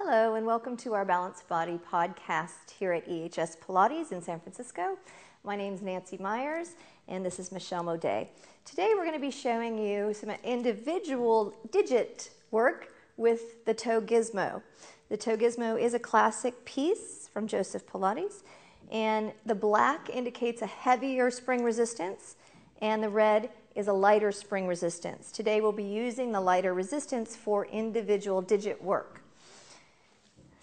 Hello and welcome to our Balanced Body podcast here at EHS Pilates in San Francisco. My name is Nancy Myers and this is Michelle Modet. Today we're going to be showing you some individual digit work with the Toe Gizmo. The Toe Gizmo is a classic piece from Joseph Pilates, and the black indicates a heavier spring resistance and the red is a lighter spring resistance. Today we'll be using the lighter resistance for individual digit work.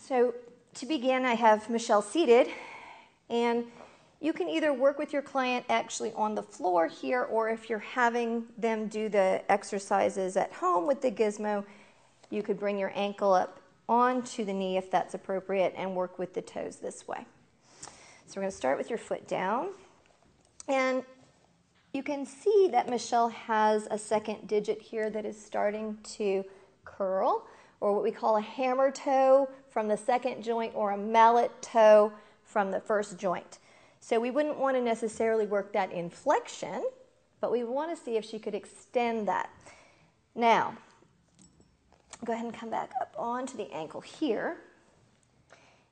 So to begin, I have Michelle seated, and you can either work with your client actually on the floor here, or if you're having them do the exercises at home with the gizmo, you could bring your ankle up onto the knee if that's appropriate and work with the toes this way. So we're going to start with your foot down, and you can see that Michelle has a second digit here that is starting to curl, or what we call a hammer toe from the second joint, or a mallet toe from the first joint. So we wouldn't want to necessarily work that in flexion, but we want to see if she could extend that. Now, go ahead and come back up onto the ankle here,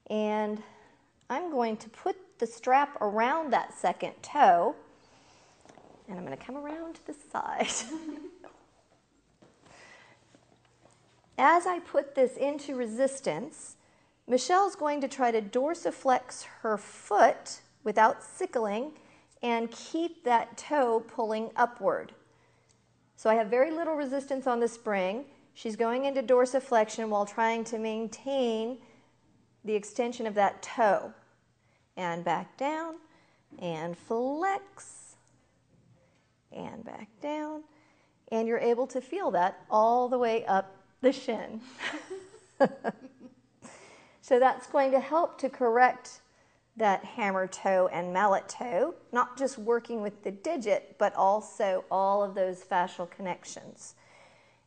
and I'm going to put the strap around that second toe, and I'm going to come around to the side. As I put this into resistance, Michelle's going to try to dorsiflex her foot without sickling and keep that toe pulling upward. So I have very little resistance on the spring. She's going into dorsiflexion while trying to maintain the extension of that toe. And back down, and flex, and back down. And you're able to feel that all the way up the shin. So that's going to help to correct that hammer toe and mallet toe, not just working with the digit, but also all of those fascial connections.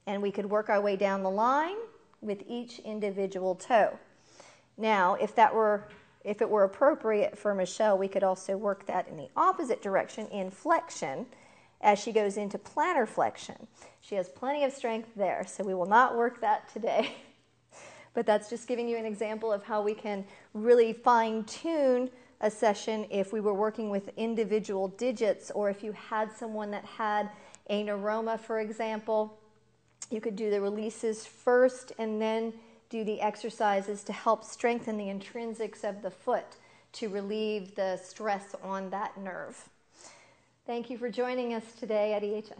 And we could work our way down the line with each individual toe. Now, if it were appropriate for Michelle, we could also work that in the opposite direction in flexion, as she goes into plantar flexion. She has plenty of strength there, so we will not work that today. But that's just giving you an example of how we can really fine-tune a session if we were working with individual digits, or if you had someone that had a neuroma, for example. You could do the releases first and then do the exercises to help strengthen the intrinsics of the foot to relieve the stress on that nerve. Thank you for joining us today at EHS.